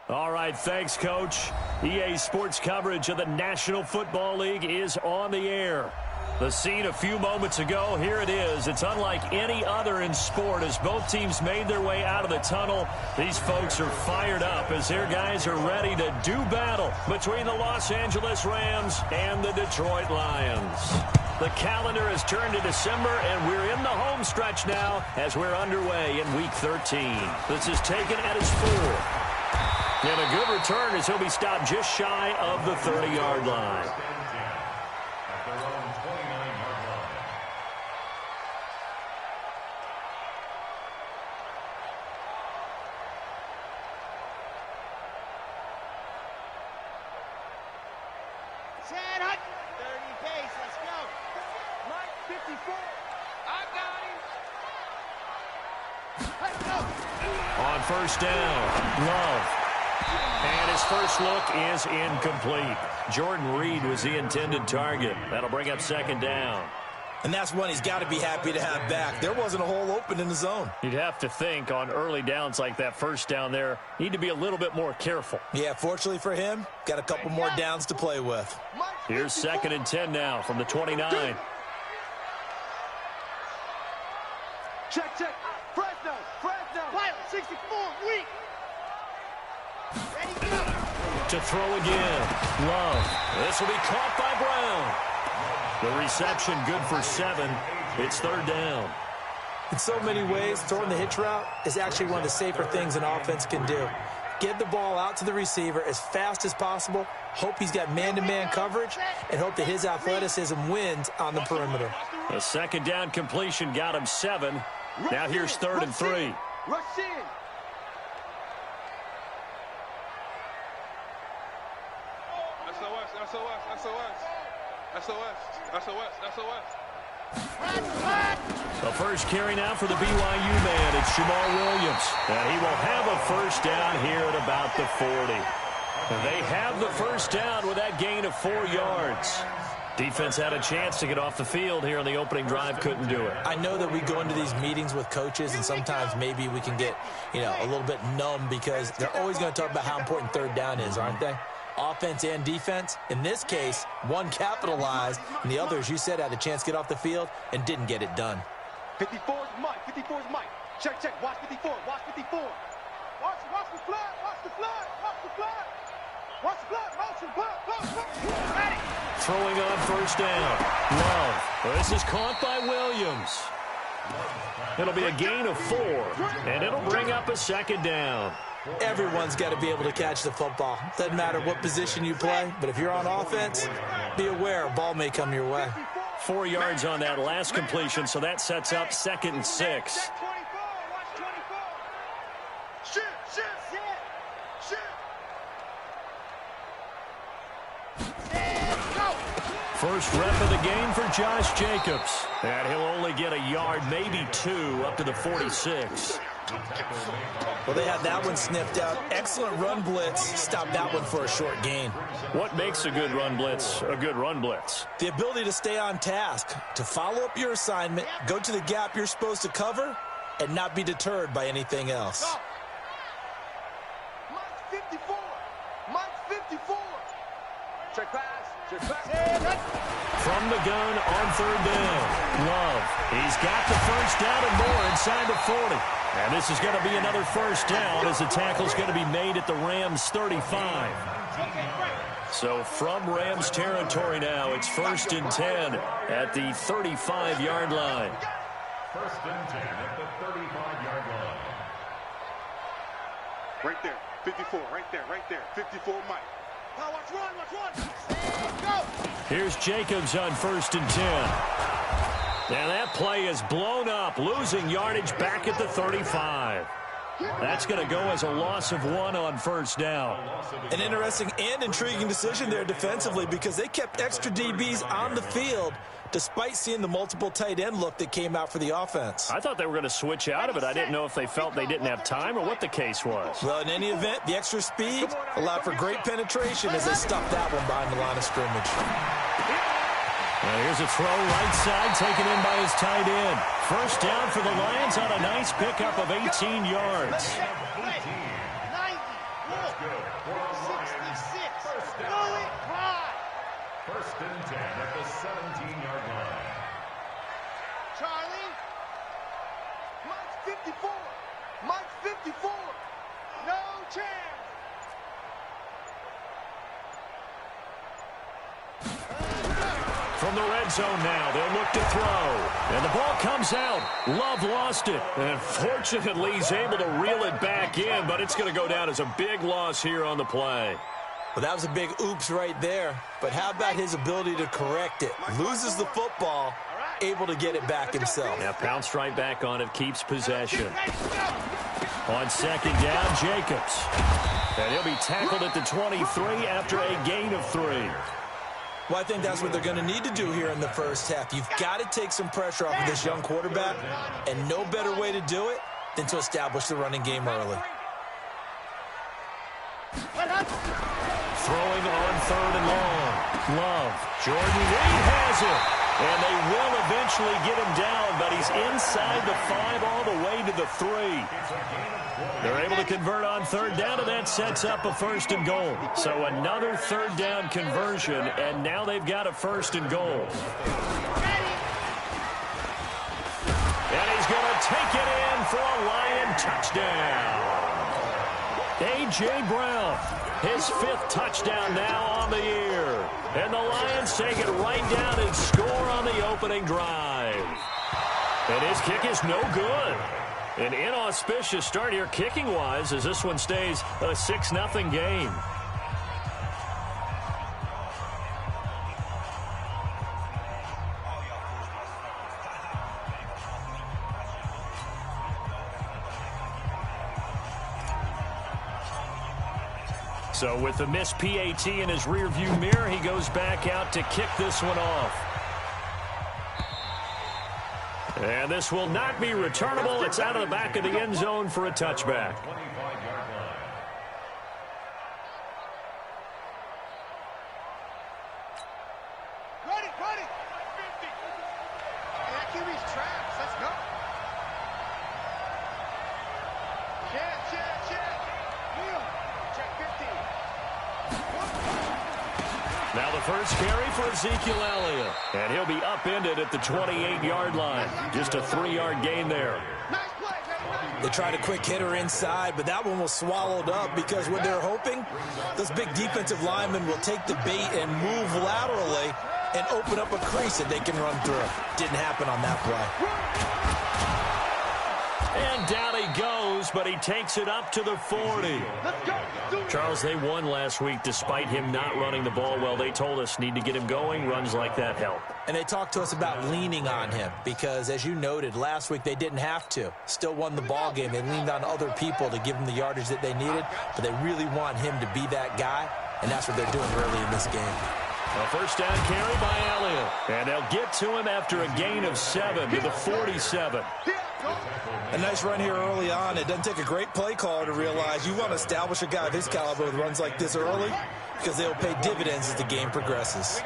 All right, thanks, Coach. EA Sports coverage of the National Football League is on the air. The scene a few moments ago, here it is. It's unlike any other in sport as both teams made their way out of the tunnel. These folks are fired up as their guys are ready to do battle between the Los Angeles Rams and the Detroit Lions. The calendar has turned to December, and we're in the home stretch now as we're underway in Week 13. This is taken at his 4. And a good return as he'll be stopped just shy of the 30-yard line. On first down, Love. And his first look is incomplete. Jordan Reed was the intended target. That'll bring up second down. And that's one he's got to be happy to have back. There wasn't a hole open in the zone. You'd have to think on early downs like that first down there, need to be a little bit more careful. Yeah, fortunately for him, got a couple more downs to play with. Here's 2nd and 10 now from the 29. Check. Fresno. Pilot 64, weak. Ready, go. To throw again. Love. This will be caught by Brown. The reception good for 7. It's 3rd down. In so many ways, throwing the hitch route is actually one of the safer things an offense can do. Get the ball out to the receiver as fast as possible, hope he's got man-to-man coverage, and hope that his athleticism wins on the perimeter. A 2nd down completion got him 7. Now here's 3rd and 3. Rush in. The first carry now for the BYU man. It's Jamal Williams. And he will have a first down here at about the 40. They have the first down with that gain of 4 yards. Defense had a chance to get off the field here on the opening drive, couldn't do it. I know that we go into these meetings with coaches, and sometimes maybe we can get, a little bit numb because they're always going to talk about how important 3rd down is, aren't they? Offense and defense. In this case, one capitalized, and the other, as you said, had a chance to get off the field and didn't get it done. 54 is Mike. 54 is Mike. Check. Watch 54. Watch 54. Watch the flood. Watch the flood. Watch the flood. Watch the flood. Motion. Blood. Ready. Throwing on first down. Love. This is caught by Williams. It'll be a gain of 4, and it'll bring up a 2nd down. Everyone's got to be able to catch the football. Doesn't matter what position you play, but if you're on offense, be aware a ball may come your way. 4 yards on that last completion, so that sets up 2nd and 6. First rep of the game for Josh Jacobs. And he'll only get a yard, maybe 2, up to the 46. Well, they had that one sniffed out. Excellent run blitz. Stopped that one for a short gain. What makes a good run blitz a good run blitz? The ability to stay on task, to follow up your assignment, go to the gap you're supposed to cover, and not be deterred by anything else. Mike 54. Mike 54. Check pass. From the gun on 3rd down. Love. He's got the first down and more inside the 40. And this is going to be another first down as the tackle's going to be made at the Rams 35. So from Rams territory now, it's 1st and 10 at the 35-yard line. 1st and 10 at the 35-yard line. Right there. 54. Right there. 54 Mike. Now watch run. Go. Here's Jacobs on 1st and 10. And that play is blown up, losing yardage back at the 35. That's going to go as a loss of 1 on first down. An interesting and intriguing decision there defensively because they kept extra DBs on the field despite seeing the multiple tight end look that came out for the offense. I thought they were going to switch out of it. I didn't know if they felt they didn't have time or what the case was. Well, in any event, the extra speed allowed for great penetration as they stuffed that one behind the line of scrimmage. Now here's a throw right side taken in by his tight end. First down for the Lions on a nice pickup of 18 yards. That's good. For the Lions, 66. first Go down. it, cry. First and 10 at the 17-yard line. Charlie. Mike's 54. Mike's 54. No chance. From the red zone now, they'll look to throw. And the ball comes out. Love lost it. And fortunately, he's able to reel it back in, but it's going to go down as a big loss here on the play. Well, that was a big oops right there. But how about his ability to correct it? Loses the football, able to get it back himself. Now pounced right back on it, keeps possession. On second down, Jacobs. And he'll be tackled at the 23 after a gain of 3. Well, I think that's what they're going to need to do here in the first half. You've got to take some pressure off of this young quarterback, and no better way to do it than to establish the running game early. Throwing on 3rd and long. Love. Jordan Reed has it. And they will eventually get him down, but he's inside the 5 all the way to the 3. They're able to convert on 3rd down, and that sets up a 1st and goal. So another 3rd down conversion, and now they've got a 1st and goal. And he's going to take it in for a Lion touchdown. A.J. Brown, his 5th touchdown now on the year. And the Lions take it right down and score on the opening drive. And his kick is no good. An inauspicious start here kicking-wise as this one stays a 6-0 game. So with the missed PAT in his rearview mirror, he goes back out to kick this one off. And this will not be returnable. It's out of the back of the end zone for a touchback. 25-yard line. Ready, ready. 50. Hey, that QB's traps. Let's go. Check. Wheel. Check 15. Now the first carry for Ezekiel Elliott. And he'll be upended at the 28-yard line. Just a 3-yard gain there. Nice play, baby. They tried a quick hitter inside, but that one was swallowed up because what they're hoping, those big defensive linemen will take the bait and move laterally and open up a crease that they can run through. Didn't happen on that play. And down he goes, but he takes it up to the 40. Charles, they won last week despite him not running the ball well. They told us need to get him going. Runs like that help. And they talked to us about leaning on him because, as you noted, last week they didn't have to. Still won the ball game. They leaned on other people to give them the yardage that they needed, but they really want him to be that guy, and that's what they're doing early in this game. A first down carry by Elliott. And they'll get to him after a gain of 7 to the 47. A nice run here early on. It doesn't take a great play caller to realize you want to establish a guy of his caliber with runs like this early because they'll pay dividends as the game progresses.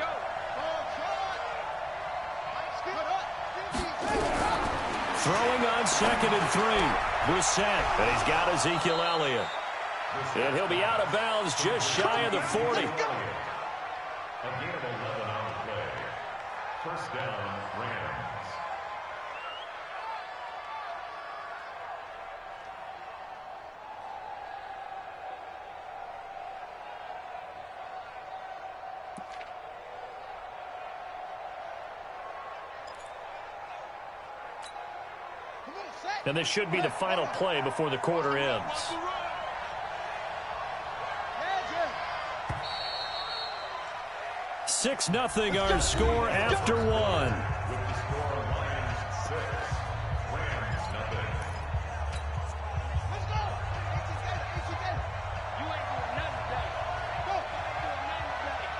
Throwing on 2nd and 3. Brissett, and he's got Ezekiel Elliott. And he'll be out of bounds just shy of the 40. A gain of 11 on the play. First down, Rams. And this should be the final play before the quarter ends. 6-0 our score after 1. With the score, Lions 6, Rams nothing. Let's go. You ain't doing nothing today. Go. Doing nothing today.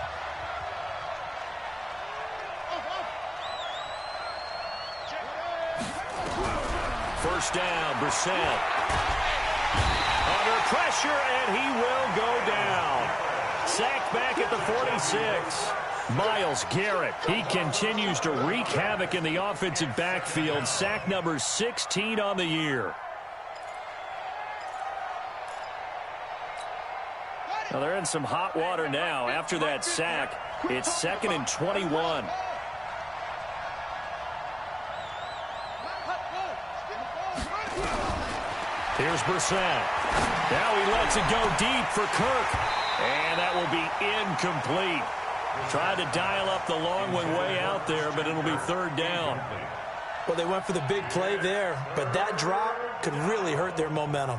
First down, Brissett. Under pressure, and he will go down. Sacked back at the 46. Myles Garrett, he continues to wreak havoc in the offensive backfield. Sack number 16 on the year. Well, they're in some hot water now. After that sack, it's 2nd and 21. Here's Brissett. Now he lets it go deep for Kirk. And that will be incomplete. Tried to dial up the long one way out there, but it'll be 3rd down. Well, they went for the big play there, but that drop could really hurt their momentum.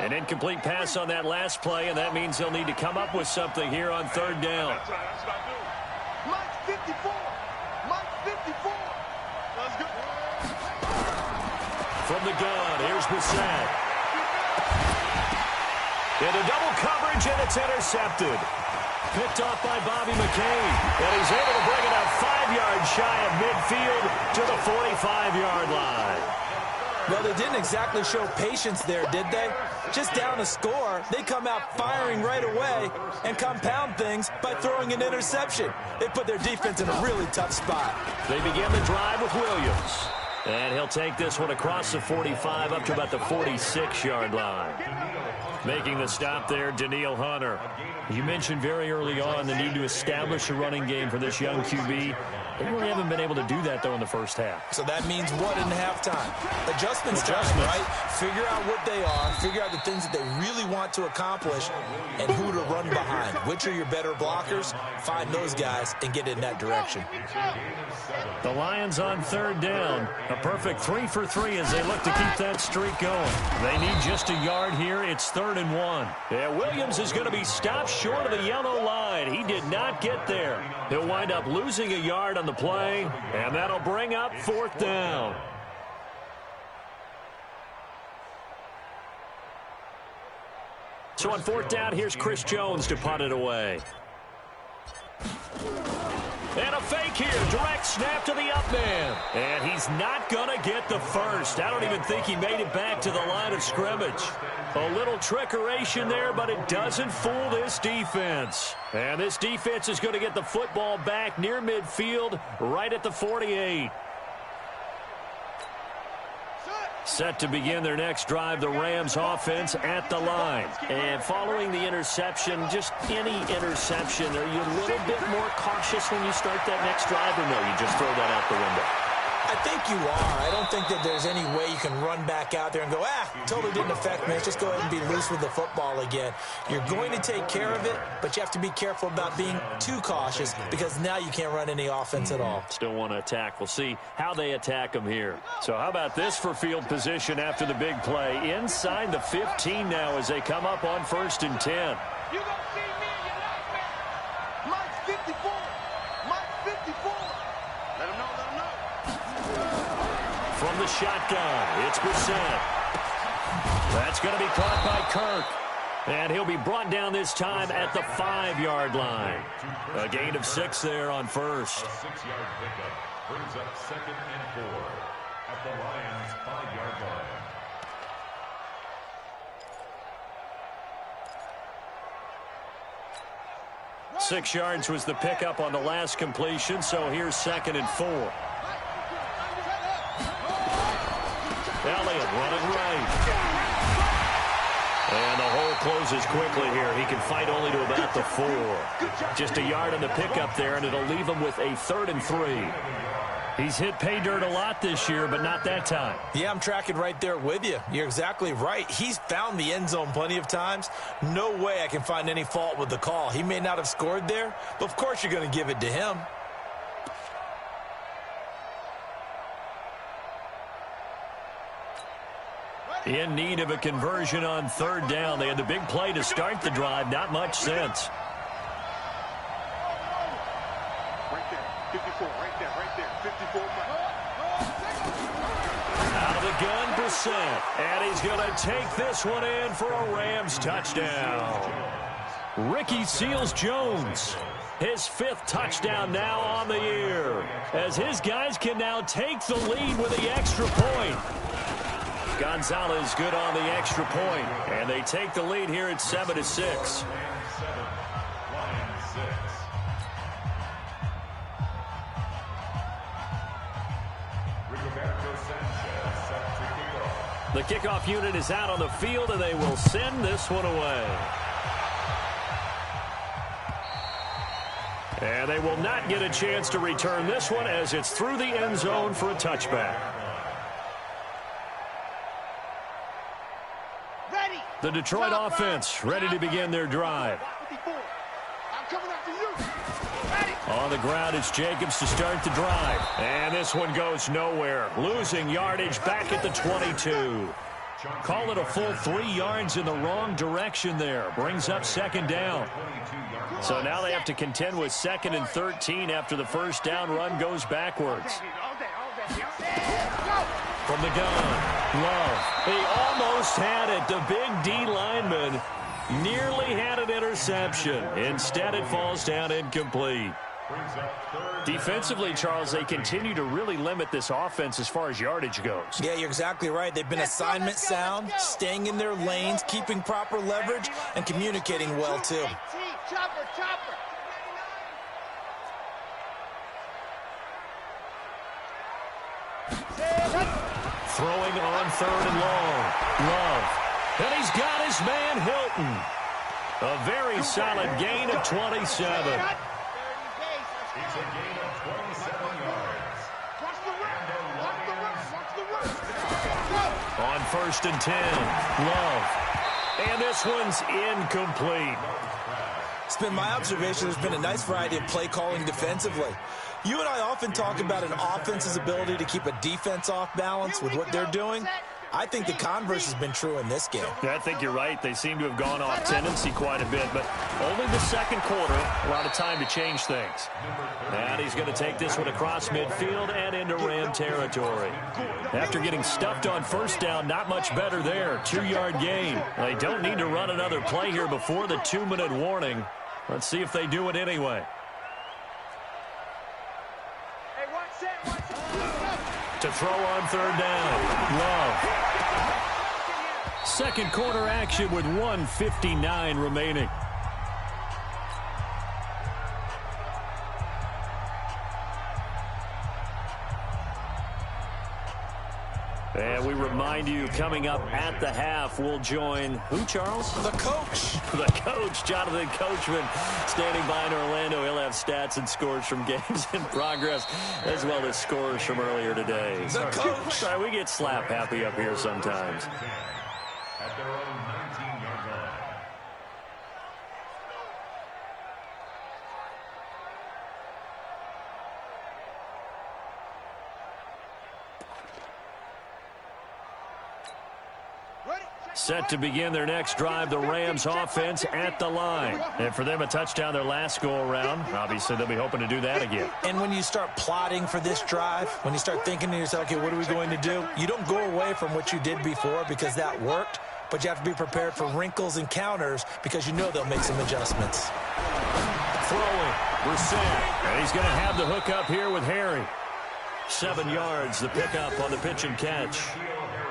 An incomplete pass on that last play, and that means they'll need to come up with something here on 3rd down. That's what I do. Mike 54. Mike 54. Let's go. From the gun, here's Brissett. Into double coverage, and it's intercepted. Picked off by Bobby McCain, and he's able to bring it up 5 yards shy of midfield to the 45-yard line. Well, they didn't exactly show patience there, did they? Just down a score, they come out firing right away and compound things by throwing an interception. They put their defense in a really tough spot. They begin the drive with Williams. And he'll take this one across the 45 up to about the 46-yard line. Making the stop there, Danielle Hunter. You mentioned very early on the need to establish a running game for this young QB. They really haven't been able to do that, though, in the first half. So that means what in halftime? Adjustments time, right? Figure out what they are, figure out the things that they really want to accomplish, and who to run behind. Which are your better blockers? Find those guys and get in that direction. The Lions on 3rd down. A perfect 3 for 3 as they look to keep that streak going. They need just a yard here. It's 3rd and 1. Yeah, Williams is going to be stopped short of the yellow line. He did not get there. He'll wind up losing a yard on the play, and that'll bring up 4th down. So on 4th down, here's Chris Jones to punt it away. And a fake here. Direct snap to the up man. And he's not going to get the first. I don't even think he made it back to the line of scrimmage. A little trickeration there, but it doesn't fool this defense. And this defense is going to get the football back near midfield, right at the 48. Set to begin their next drive, the Rams offense at the line. And following the interception, just any interception, are you a little bit more cautious when you start that next drive, or no, you just throw that out the window? I think you are. I don't think that there's any way you can run back out there and go, totally didn't affect me. Let's just go ahead and be loose with the football again. You're going to take care of it, but you have to be careful about being too cautious because now you can't run any offense at all. Still want to attack. We'll see how they attack them here. So how about this for field position after the big play? Inside the 15 now as they come up on 1st and 10. You gonna see me in your nightmare. Mike 54. Mike 54. Let him know, let him know. From the shotgun, it's Brissett. That's going to be caught by Kirk. And he'll be brought down this time at the 5-yard line. A gain of 6 there on 1st. A 6-yard pickup brings up 2nd and 4 at the Lions' 5-yard line. Six yards was the pickup on the last completion, so here's 2nd and 4. Elliott running right. And the hole closes quickly here. He can fight only to about the 4. Just a yard on the pickup there, and it'll leave him with a 3rd and 3. He's hit pay dirt a lot this year, but not that time. Yeah, I'm tracking right there with you. You're exactly right. He's found the end zone plenty of times. No way I can find any fault with the call. He may not have scored there, but of course you're going to give it to him. In need of a conversion on 3rd down. They had the big play to start the drive. Not much sense. Right there. 54. Right there. 54. Out of the gun, Brissett. And he's going to take this one in for a Rams touchdown. Ricky Seals-Jones. His 5th touchdown now on the year. As his guys can now take the lead with the extra point. Gonzalez good on the extra point, and they take the lead here at 7-6. The kickoff unit is out on the field, and they will send this one away. And they will not get a chance to return this one as it's through the end zone for a touchback. The Detroit offense ready to begin their drive. On the ground, it's Jacobs to start the drive. And this one goes nowhere. Losing yardage back at the 22. Call it a full 3 yards in the wrong direction there. Brings up second down. So now they have to contend with 2nd and 13 after the first down run goes backwards. From the gun, Love. He almost had it. The big D lineman nearly had an interception. Instead, it falls down incomplete. Defensively, Charles, they continue to really limit this offense as far as yardage goes. Yeah, you're exactly right. They've been assignment sound, staying in their lanes, keeping proper leverage, and communicating well, too. Throwing on 3rd and long. Love. And he's got his man Hilton. A very solid gain of 27. It's a gain of 27 yards. On 1st and 10, Love. And this one's incomplete. It's been my observation there's been a nice variety of play calling defensively. You and I often talk about an offense's ability to keep a defense off balance with what they're doing. I think the converse has been true in this game. Yeah, I think you're right. They seem to have gone off tendency quite a bit, but only the second quarter, a lot of time to change things. And he's going to take this one across midfield and into Ram territory. After getting stuffed on first down, not much better there. 2-yard gain. They don't need to run another play here before the 2-minute warning. Let's see if they do it anyway. To throw on 3rd down. Love. Second quarter action with 1:59 remaining. And we remind you, coming up at the half, we'll join who, Charles? The coach. The coach, Jonathan Coachman, standing by in Orlando. He'll have stats and scores from games in progress, as well as scores from earlier today. The coach. Sorry, we get slap happy up here sometimes. At their own 19-yard line. Set to begin their next drive, the Rams offense at the line. And for them, a touchdown their last go-around. Obviously, they'll be hoping to do that again. And when you start plotting for this drive, when you start thinking to yourself, okay, what are we going to do? You don't go away from what you did before because that worked, but you have to be prepared for wrinkles and counters because you know they'll make some adjustments. Throwing, Brissett. And he's going to have the hook up here with Harry. 7 yards, the pickup on the pitch and catch.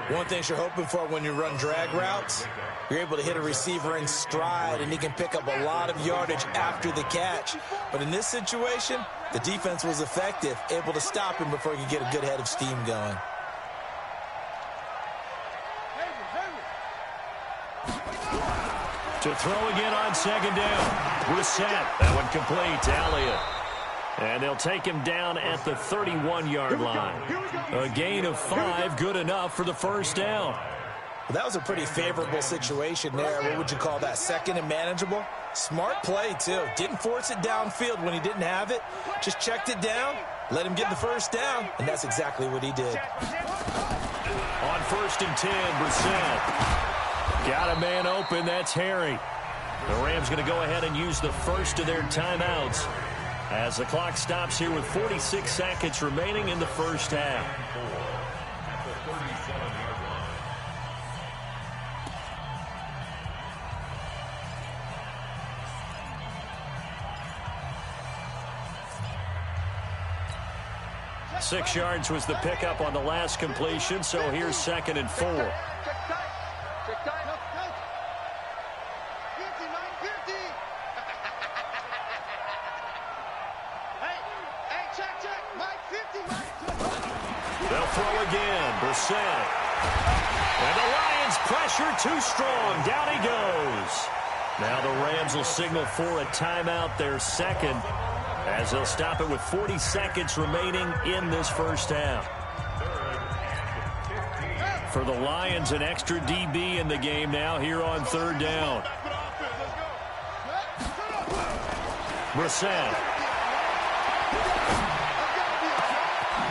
One thing you're hoping for when you run drag routes, you're able to hit a receiver in stride, and he can pick up a lot of yardage after the catch. But in this situation, the defense was effective, able to stop him before he could get a good head of steam going. To throw again on 2nd down. Brissett. That one complete to Elliott. And they'll take him down at the 31-yard line. A gain of 5, good enough for the first down. Well, that was a pretty favorable situation there. What would you call that? 2nd and manageable? Smart play, too. Didn't force it downfield when he didn't have it. Just checked it down, let him get the first down, and that's exactly what he did. On 1st and 10, Brissett. Got a man open, that's Harry. The Rams going to go ahead and use the first of their timeouts as the clock stops here with 46 seconds remaining in the first half. At the 37-yard line. 6 yards was the pickup on the last completion, so here's 2nd and 4. They'll throw again. Brissett. And the Lions pressure too strong. Down he goes. Now the Rams will signal for a timeout, their second, as they'll stop it with 40 seconds remaining in this first half. For the Lions, an extra DB in the game now here on third down. Brissett.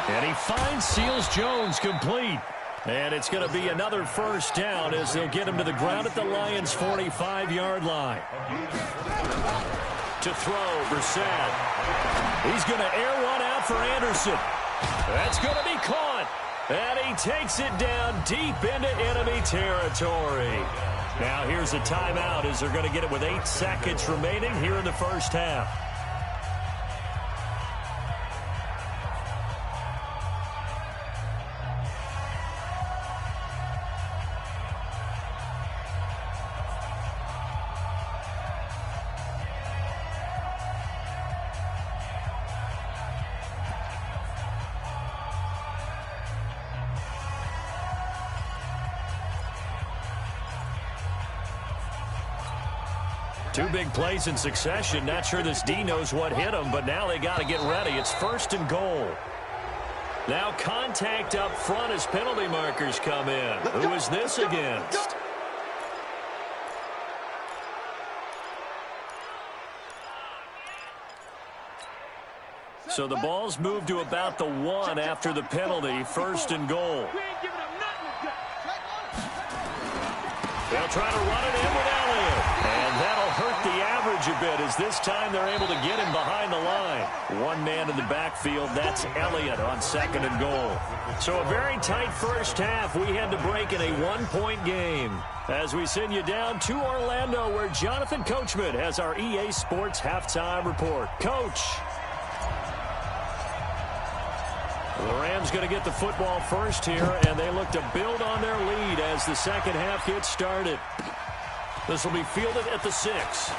And he finds Seals-Jones complete. And it's going to be another first down as they'll get him to the ground at the Lions' 45-yard line. To throw, Brissett. He's going to air one out for Anderson. That's going to be caught. And he takes it down deep into enemy territory. Now here's a timeout as they're going to get it with 8 seconds remaining here in the first half. Two big plays in succession. Not sure this D knows what hit him, but now they got to get ready. It's first and goal. Now contact up front as penalty markers come in. Who is this against? So the ball's moved to about the 1 after the penalty. First and goal. They'll try to run it in with Elliott. And that'll hurt the average a bit as this time they're able to get him behind the line. One man in the backfield, that's Elliott on second and goal. So a very tight first half. We had to break in a 1-point game. As we send you down to Orlando where Jonathan Coachman has our EA Sports halftime report. Coach. The Rams going to get the football first here, and they look to build on their lead as the second half gets started. This will be fielded at the 6.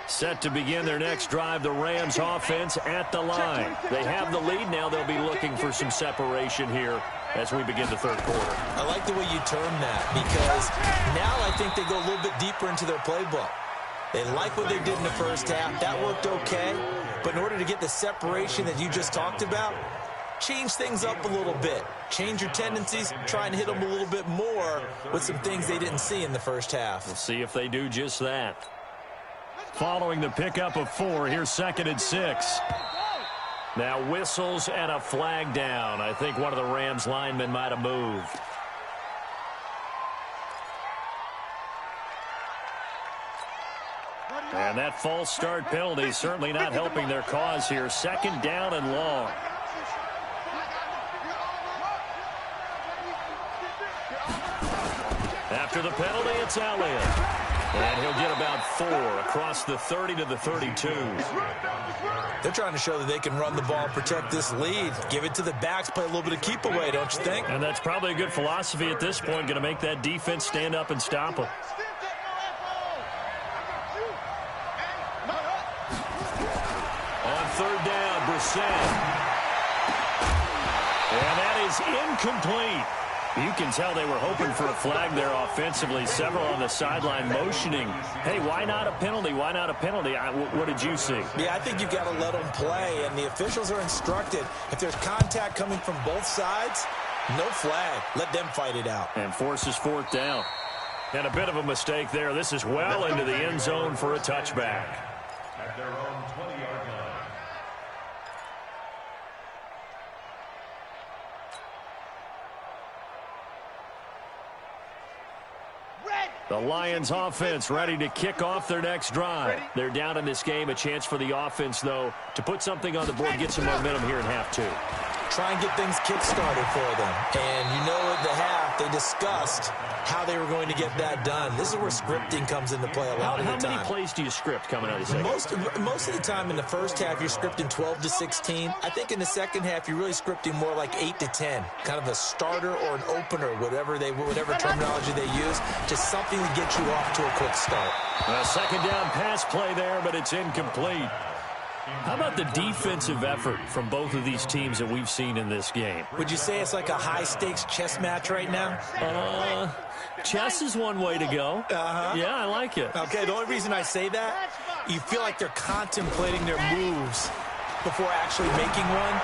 Set to begin their next drive, the Rams offense at the line. They have the lead now. They'll be looking for some separation here as we begin the third quarter. I like the way you term that because now I think they go a little bit deeper into their playbook. They like what they did in the first half. That worked okay. But in order to get the separation that you just talked about, change things up a little bit. Change your tendencies. Try and hit them a little bit more with some things they didn't see in the first half. We'll see if they do just that. Following the pickup of 4, here's second and 6. Now whistles and a flag down. I think one of the Rams linemen might have moved. And that false start penalty certainly not helping their cause here. Second down and long. After the penalty, it's Elliott. And he'll get about 4 across the 30 to the 32. They're trying to show that they can run the ball and protect this lead. Give it to the backs, play a little bit of keep away, don't you think? And that's probably a good philosophy at this point, going to make that defense stand up and stop them. On third down, Brissett. And that is incomplete. You can tell they were hoping for a flag there offensively. Several on the sideline motioning. Hey, why not a penalty? Why not a penalty? What did you see? Yeah, I think you've got to let them play, and the officials are instructed. If there's contact coming from both sides, no flag. Let them fight it out. And forces fourth down. And a bit of a mistake there. This is well into the end zone for a touchback. At their own 20-yard line. The Lions offense ready to kick off their next drive. They're down in this game. A chance for the offense, though, to put something on the board, get some momentum here in half 2. try and get things kick-started for them. And you know at the half, they discussed how they were going to get that done. This is where scripting comes into play a lot of the time. How many plays do you script coming out of the second? Most of the time in the first half, you're scripting 12 to 16. I think in the second half, you're really scripting more like 8 to 10. Kind of a starter or an opener, whatever terminology they use. Just something to get you off to a quick start. A second down pass play there, but it's incomplete. How about the defensive effort from both of these teams that we've seen in this game? Would you say it's like a high-stakes chess match right now? Chess is one way to go. Yeah, I like it. Okay, the only reason I say that, you feel like they're contemplating their moves before actually making one,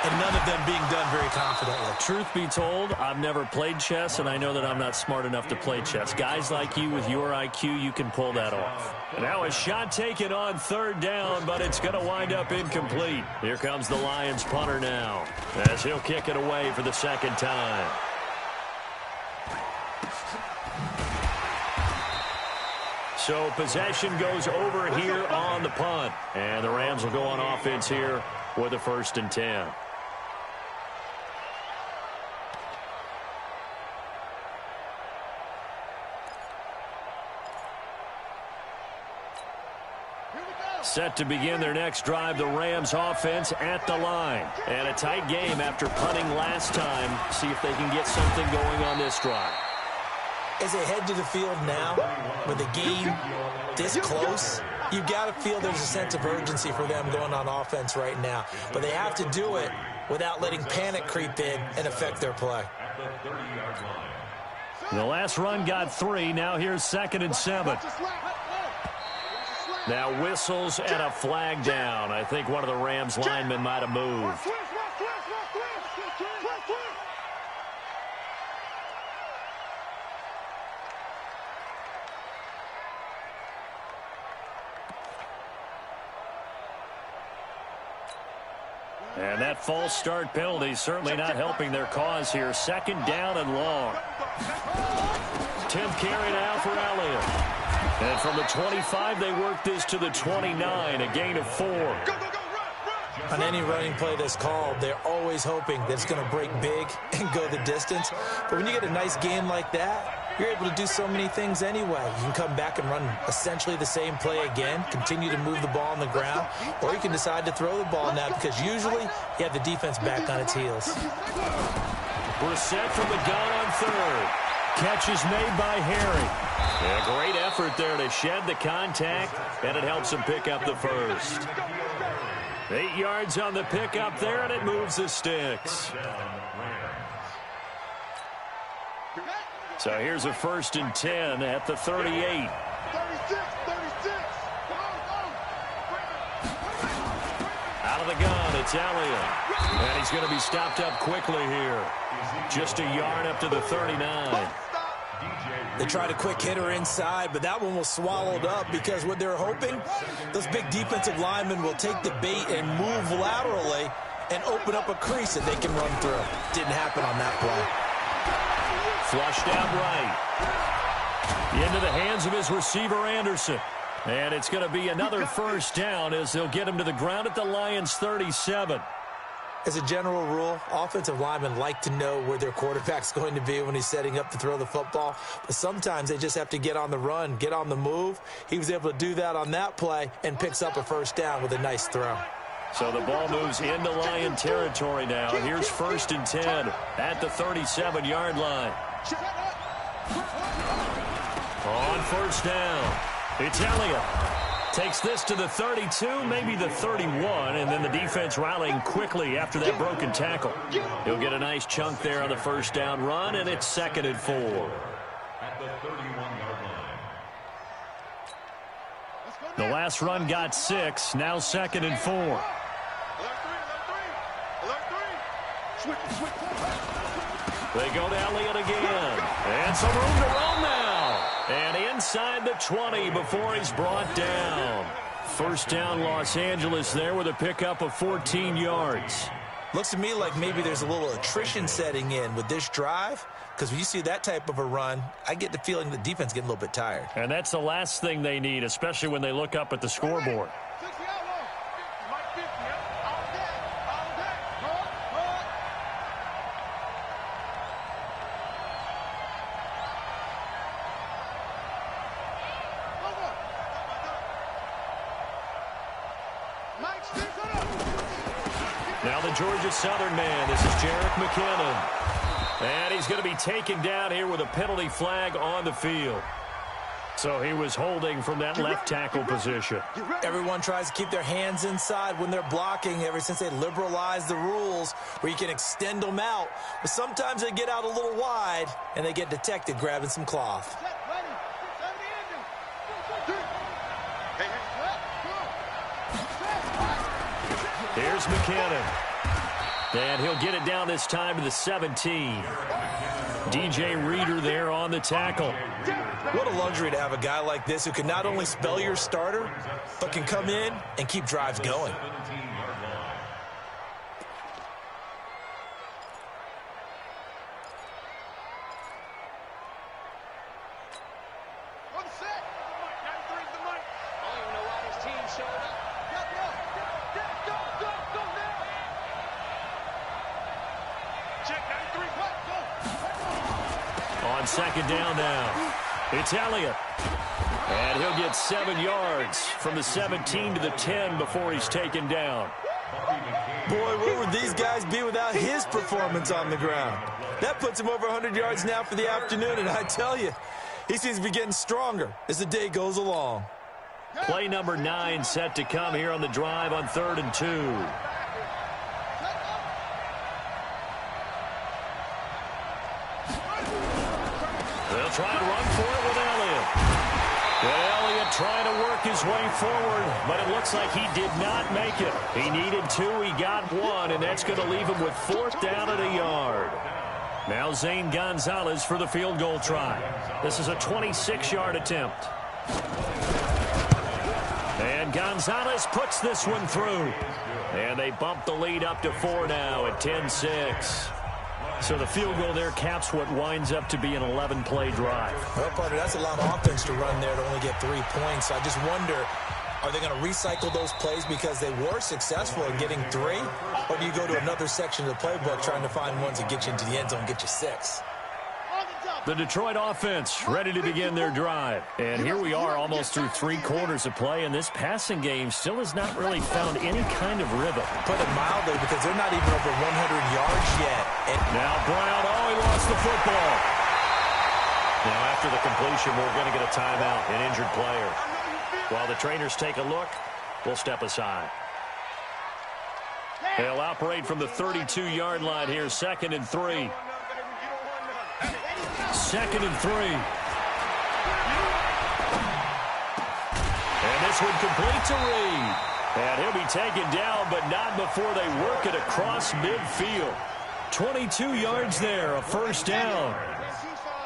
and none of them being done very confidently. Truth be told, I've never played chess, and I know that I'm not smart enough to play chess. Guys like you with your IQ, you can pull that off. Now a shot taken on third down, but it's going to wind up incomplete. Here comes the Lions punter now, as he'll kick it away for the second time. So possession goes over here on the punt, and the Rams will go on offense here with a 1st and 10. Set to begin their next drive, the Rams offense at the line. And a tight game after punting last time. See if they can get something going on this drive. As they head to the field now, with the game this close, you've got to feel there's a sense of urgency for them going on offense right now. But they have to do it without letting panic creep in and affect their play. The last run got 3. Now here's 2nd and 7. Now whistles and a flag down. I think one of the Rams linemen might have moved. And that false start penalty certainly not helping their cause here. 2nd down and long. 10th carry now for Elliott. And from the 25, they work this to the 29, a gain of 4. On any running play that's called, they're always hoping that it's going to break big and go the distance. But when you get a nice gain like that, you're able to do so many things anyway. You can come back and run essentially the same play again, continue to move the ball on the ground, or you can decide to throw the ball now because usually you have the defense back on its heels. Brissett from the gun on 3rd. Catch is made by Harry. Yeah, great effort there to shed the contact, and it helps him pick up the 1st. 8 yards on the pickup there, and it moves the sticks. So here's a 1st and 10 at the 38. Out of the gun, it's Elliott. And he's going to be stopped up quickly here. Just a yard up to the 39. They tried a quick hitter inside, but that one was swallowed up because what they're hoping, those big defensive linemen will take the bait and move laterally and open up a crease that they can run through. Didn't happen on that play. Flushed out right. Into the hands of his receiver, Anderson. And it's going to be another 1st down as they'll get him to the ground at the Lions' 37. As a general rule, offensive linemen like to know where their quarterback's going to be when he's setting up to throw the football. But sometimes they just have to get on the run, get on the move. He was able to do that on that play and picks up a 1st down with a nice throw. So the ball moves into Lion territory now. Here's 1st and 10 at the 37-yard line. On 1st down, it's Elliott. Takes this to the 32, maybe the 31, and then the defense rallying quickly after that broken tackle. He'll get a nice chunk there on the 1st down run, and it's 2nd and 4. At the 31-yard line. The last run got 6, now 2nd and 4. They go to Elliott again, and some room to roam now. And inside the 20 before he's brought down. 1st down, Los Angeles there with a pickup of 14 yards. Looks to me like maybe there's a little attrition setting in with this drive, because when you see that type of a run, I get the feeling the defense getting a little bit tired. And that's the last thing they need, especially when they look up at the scoreboard. Now the Georgia Southern man. This is Jerick McKinnon. And he's going to be taken down here with a penalty flag on the field. So he was holding from that left tackle position. Everyone tries to keep their hands inside when they're blocking ever since they liberalized the rules where you can extend them out. But sometimes they get out a little wide and they get detected grabbing some cloth. Here's McKinnon. And he'll get it down this time to the 17. DJ Reader there on the tackle. What a luxury to have a guy like this who can not only spell your starter, but can come in and keep drives going. On second down now, it's Elliott. And he'll get 7 yards from the 17 to the 10 before he's taken down. Boy, where would these guys be without his performance on the ground? That puts him over 100 yards now for the afternoon, and I tell you, he seems to be getting stronger as the day goes along. Play number 9 set to come here on the drive on 3rd and 2. They'll try to run for it with Elliott. Well, Elliott trying to work his way forward, but it looks like he did not make it. He needed 2, he got 1, and that's going to leave him with 4th down at a yard. Now Zane Gonzalez for the field goal try. This is a 26-yard attempt. And Gonzalez puts this one through. And they bump the lead up to 4 now at 10-6. So the field goal there caps what winds up to be an 11-play drive. Well, partner, that's a lot of offense to run there to only get 3 points. I just wonder, are they going to recycle those plays because they were successful in getting 3? Or do you go to another section of the playbook trying to find ones that get you into the end zone and get you 6? The Detroit offense ready to begin their drive. And here we are almost through 3 quarters of play, and this passing game still has not really found any kind of rhythm. Put it mildly, because they're not even over 100 yards yet. And now Brown, he lost the football. Now after the completion, we're going to get a timeout, an injured player. While the trainers take a look, we'll step aside. They'll operate from the 32-yard line here, 2nd and 3. 2nd and 3. And this one complete to Reed. And he'll be taken down, but not before they work it across midfield. 22 yards there, a 1st down.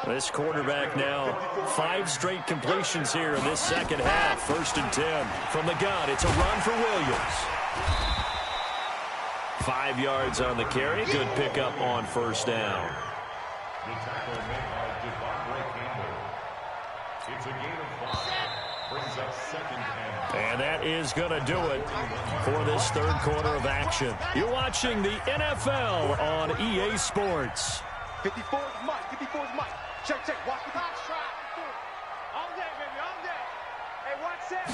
This quarterback now, 5 straight completions here in this second half. 1st and 10. From the gun, it's a run for Williams. 5 yards on the carry. Good pickup on 1st down. The tackle made by Devontae Campbell. It's a gain of 5. Brings up 2nd and. And that is going to do it for this 3rd quarter of action. You're watching the NFL on EA Sports. 54 is Mike. 54 is Mike. Check. Watch the box. All day, baby. All day. Hey, watch that.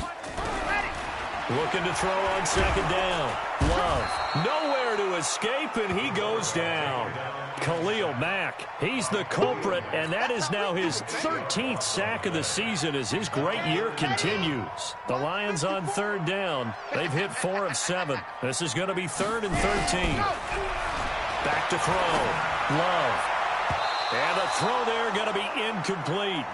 Ready. Looking to throw on 2nd down. Love. Nowhere to escape, and he goes down. Khalil Mack, he's the culprit, and that is now his 13th sack of the season as his great year continues. The Lions on 3rd down. They've hit 4 of 7. This is going to be 3rd and 13. Back to throw. Love. And the throw there going to be incomplete.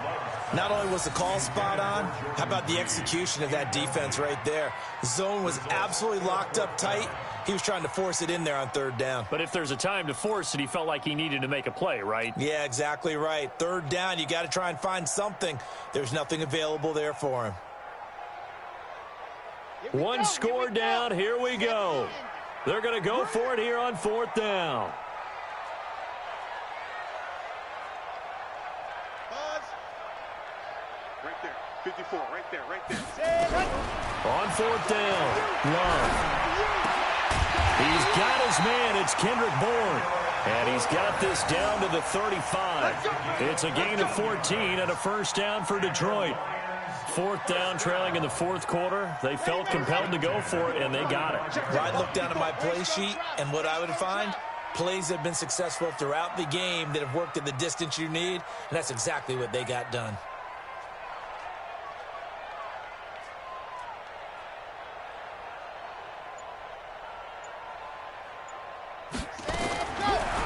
not only was the call spot on, how about the execution of that defense right there? The zone was absolutely locked up tight. He was trying to force it in there on 3rd down. But if there's a time to force it, he felt like he needed to make a play, right? Yeah, exactly right. 3rd down, you got to try and find something. There's nothing available there for him. One score down. Here we go. They're going to go for it here on 4th down. Right there. 54. Right there. On 4th down. Love. He's got his man. It's Kendrick Bourne. And he's got this down to the 35. It's a gain of 14 and a 1st down for Detroit. 4th down, trailing in the 4th quarter. They felt compelled to go for it, and they got it. Well, I'd look down at my play sheet, and what I would find, plays that have been successful throughout the game that have worked at the distance you need, and that's exactly what they got done.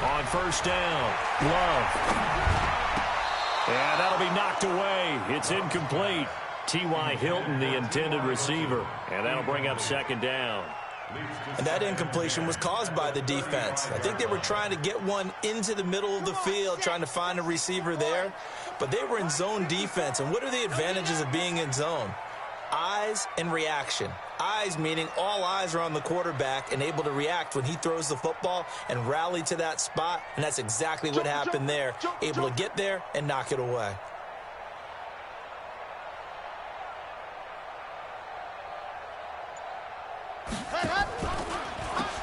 On 1st down, Love. And that'll be knocked away. It's incomplete. T.Y. Hilton, the intended receiver. And that'll bring up 2nd down. And that incompletion was caused by the defense. I think they were trying to get one into the middle of the field, trying to find a receiver there. But they were in zone defense. And what are the advantages of being in zone? Eyes and reaction. Eyes meaning all eyes are on the quarterback and able to react when he throws the football and rally to that spot. And that's exactly what happened there. Able to get there and knock it away.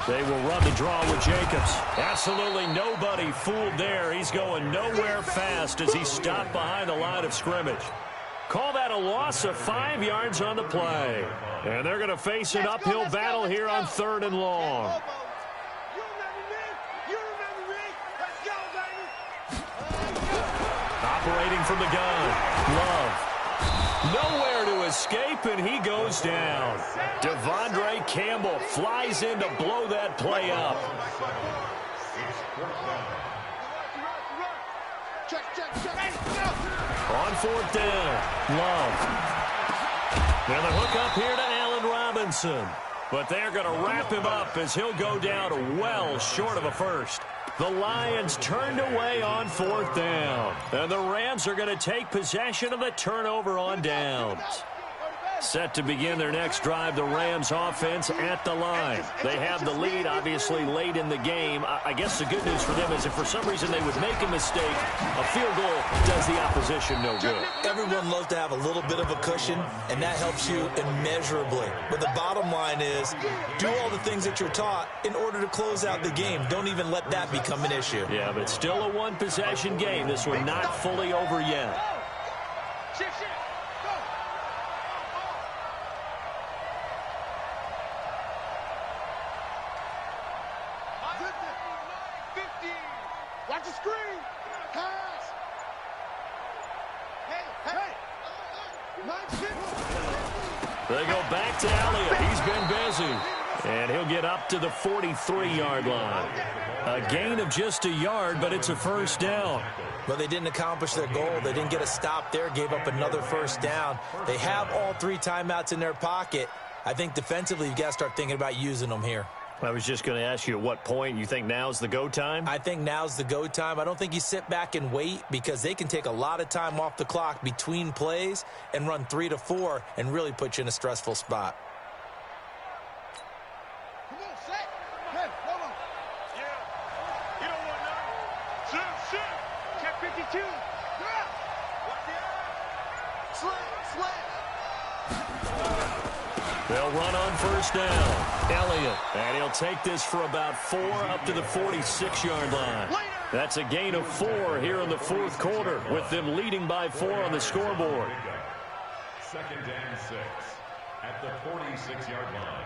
They will run the draw with Jacobs. Absolutely nobody fooled there. He's going nowhere fast as he stopped behind the line of scrimmage. Call that a loss of 5 yards on the play. And they're going to face an uphill battle here on 3rd and long. Operating from the gun, Love. Nowhere to escape, and he goes down. Devondre Campbell flies in to blow that play up. On 4th down, Love. Now the hook up here to Allen Robinson. But they're going to wrap him up as he'll go down well short of a first. The Lions turned away on 4th down. And the Rams are going to take possession of the turnover on downs. Set to begin their next drive, the Rams offense at the line. They have the lead, obviously, late in the game. I guess the good news for them is if for some reason they would make a mistake, a field goal does the opposition no good. Everyone loves to have a little bit of a cushion, and that helps you immeasurably. But the bottom line is, do all the things that you're taught in order to close out the game. Don't even let that become an issue. Yeah, but still a one-possession game. This one not fully over yet. Watch the screen. Pass. Hey. They go back to Elliott. He's been busy. And he'll get up to the 43-yard line. A gain of just a yard, but it's a 1st down. Well, they didn't accomplish their goal. They didn't get a stop there, gave up another 1st down. They have all 3 timeouts in their pocket. I think defensively you've got to start thinking about using them here. I was just going to ask you at what point you think now's the go time? I think now's the go time. I don't think you sit back and wait because they can take a lot of time off the clock between plays and run 3 to 4 and really put you in a stressful spot. Come on, set. Hey, hold on. Yeah. You don't want none. Shoot. Check 52. Yeah. Watch the eye. Slam. They'll run on 1st down. Elliott, and he'll take this for about 4 up to the 46-yard line. That's a gain of 4 here in the 4th quarter with them leading by 4 on the scoreboard. 2nd and 6 at the 46-yard line.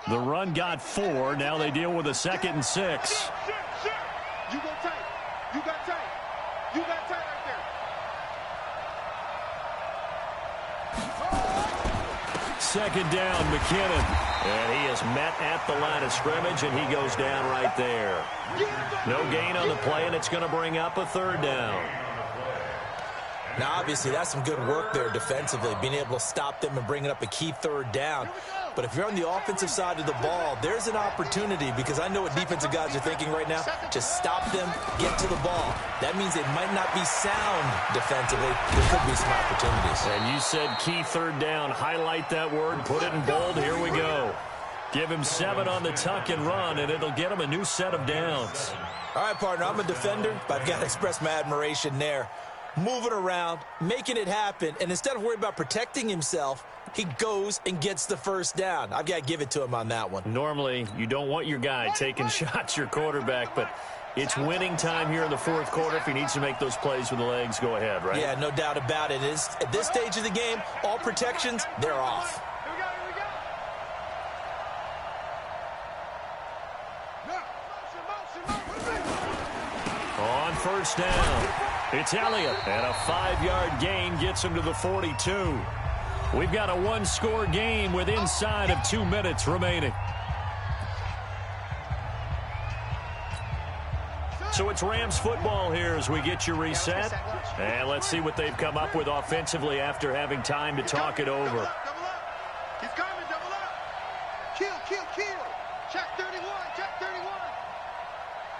The run got 4. Now they deal with a 2nd and 6. You go tight. You got tight. You got tight right there. 2nd down, McKinnon. And he is met at the line of scrimmage, and he goes down right there. No gain on the play, and it's going to bring up a 3rd down. Now, obviously, that's some good work there defensively, being able to stop them and bringing up a key 3rd down. But if you're on the offensive side of the ball, there's an opportunity because I know what defensive guys are thinking right now. Just stop them, get to the ball. That means they might not be sound defensively. There could be some opportunities. And you said key 3rd down. Highlight that word, put it in bold. Here we go. Give him 7 on the tuck and run, and it'll get him a new set of downs. All right, partner, I'm a defender, but I've got to express my admiration there. Moving around, making it happen, and instead of worrying about protecting himself, he goes and gets the 1st down. I've got to give it to him on that one. Normally, you don't want your guy taking shots, your quarterback, but it's winning time here in the fourth quarter. If he needs to make those plays with the legs, go ahead, right? Yeah, no doubt about it. At this stage of the game, all protections, they're off. On first down, it's Elliott, and a 5-yard gain gets him to the 42. We've got a one-score game with inside of 2 minutes remaining. So it's Rams football here as we get you reset. And let's see what they've come up with offensively after having time to talk it over. Double up. He's coming, double up. Kill. Check 31, check 31.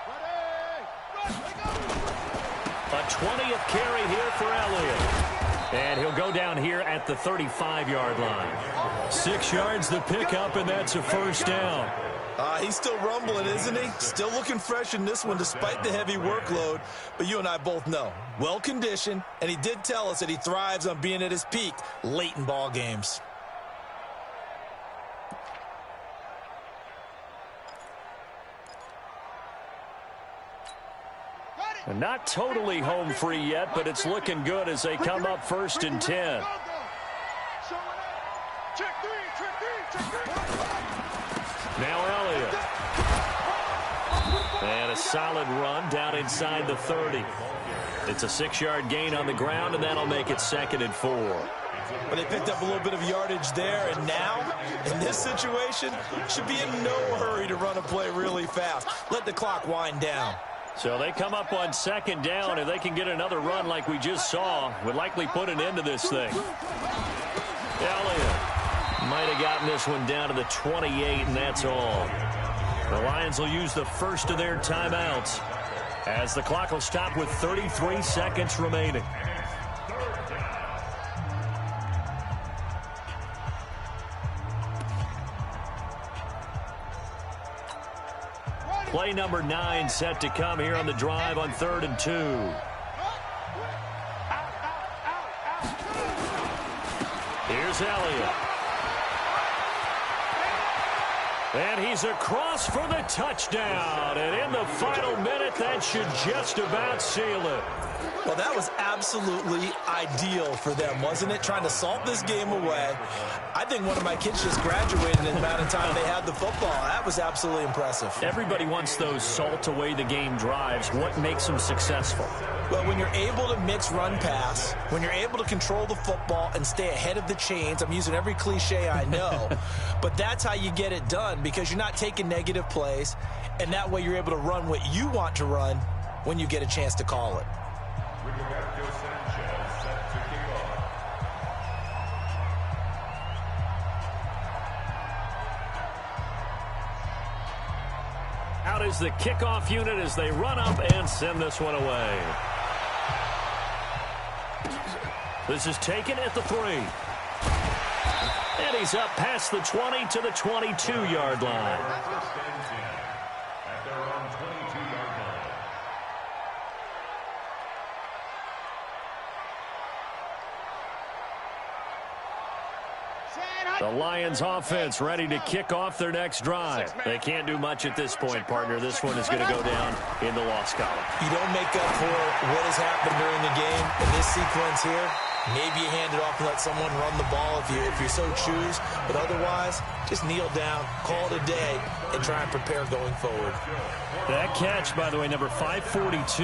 Ready, go. A 20th carry here for Elliott. And he'll go down here at the 35-yard line. 6 yards the pickup, and that's a first down. He's still rumbling, isn't he? Still looking fresh in this one despite the heavy workload. But you and I both know, well-conditioned, and he did tell us that he thrives on being at his peak late in ball games. Not totally home free yet, but it's looking good as they come up 1st and 10. Now Elliott. And a solid run down inside the 30. It's a 6-yard gain on the ground, and that'll make it 2nd and 4. But they picked up a little bit of yardage there, and now, in this situation, should be in no hurry to run a play really fast. Let the clock wind down. So they come up on 2nd down. If they can get another run like we just saw, would likely put an end to this thing. Elliott might have gotten this one down to the 28, and that's all. The Lions will use the first of their timeouts as the clock will stop with 33 seconds remaining. Play number 9 set to come here on the drive on 3rd and 2. Here's Elliott. And he's across for the touchdown. And in the final minute, that should just about seal it. Well, that was absolutely ideal for them, wasn't it? Trying to salt this game away. I think one of my kids just graduated in the amount of time they had the football. That was absolutely impressive. Everybody wants those salt away the game drives. What makes them successful? Well, when you're able to mix run-pass, when you're able to control the football and stay ahead of the chains, I'm using every cliche I know, but that's how you get it done because you're not taking negative plays, and that way you're able to run what you want to run when you get a chance to call it. Out is the kickoff unit as they run up and send this one away. This is taken at the 3. And he's up past the 20 to the 22-yard line. The Lions offense ready to kick off their next drive. They can't do much at this point, partner. This one is going to go down in the loss column. You don't make up for what has happened during the game in this sequence here. Maybe you hand it off and let someone run the ball if you so choose. But otherwise, just kneel down, call it a day, and try and prepare going forward. That catch, by the way, number 542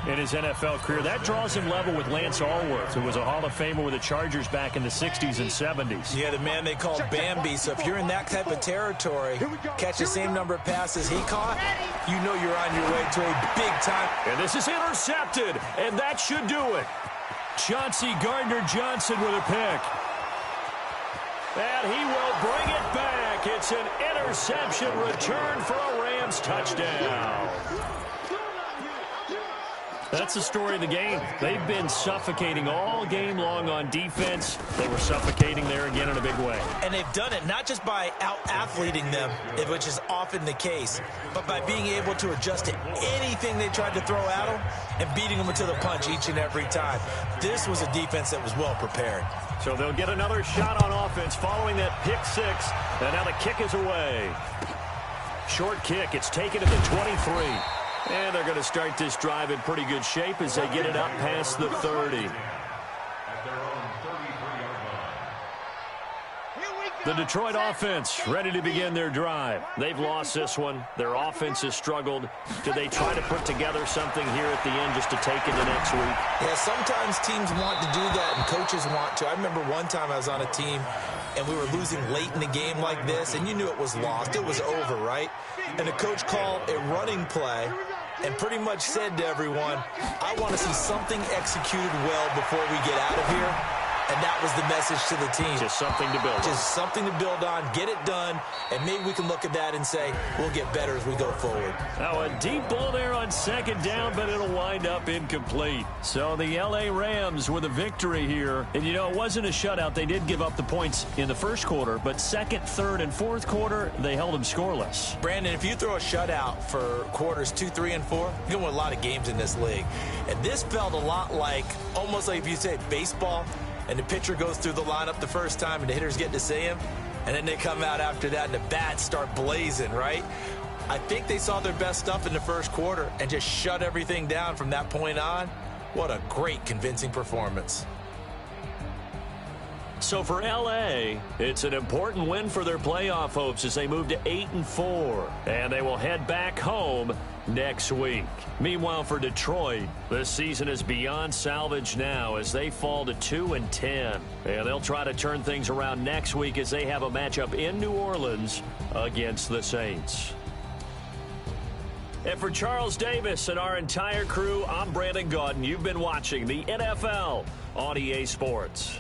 in his NFL career, that draws him level with Lance Allworth, who was a Hall of Famer with the Chargers back in the 60s and 70s. Yeah, the man they called Bambi. So if you're in that type of territory, catch the same number of passes he caught, you know you're on your way to a big time. And this is intercepted, and that should do it. Chauncey Gardner-Johnson with a pick. And he will bring it back. It's an interception return for a Rams touchdown. That's the story of the game. They've been suffocating all game long on defense. They were suffocating there again in a big way. And they've done it not just by out-athleting them, which is often the case, but by being able to adjust to anything they tried to throw at them and beating them to the punch each and every time. This was a defense that was well prepared. So they'll get another shot on offense following that pick 6. And now the kick is away. Short kick. It's taken to the 23. And they're going to start this drive in pretty good shape as they get it up past the 30. At their own 33-yard line. The Detroit offense ready to begin their drive. They've lost this one. Their offense has struggled. Do they try to put together something here at the end just to take into next week? Yeah, sometimes teams want to do that and coaches want to. I remember one time I was on a team and we were losing late in the game like this, and you knew it was lost. It was over, right? And the coach called a running play and pretty much said to everyone, I want to see something executed well before we get out of here. And that was the message to the team. Just something to build on. Just something to build on, get it done, and maybe we can look at that and say, we'll get better as we go forward. Now a deep ball there on second down, but it'll wind up incomplete. So the L.A. Rams with a victory here. And, you know, it wasn't a shutout. They did give up the points in the first quarter, but second, third, and fourth quarter, they held them scoreless. Brandon, if you throw a shutout for quarters 2, 3, and 4, you're going to win a lot of games in this league. And this felt a lot like, almost like if you say baseball, and the pitcher goes through the lineup the first time and the hitters get to see him, and then they come out after that and the bats start blazing, right? I think they saw their best stuff in the first quarter and just shut everything down from that point on. What a great, convincing performance. So for L.A., it's an important win for their playoff hopes as they move to 8-4, and they will head back home next week. Meanwhile, for Detroit, this season is beyond salvage now as they fall to 2-10. And they'll try to turn things around next week as they have a matchup in New Orleans against the Saints. And for Charles Davis and our entire crew, I'm Brandon Gaudin. You've been watching the NFL on EA Sports.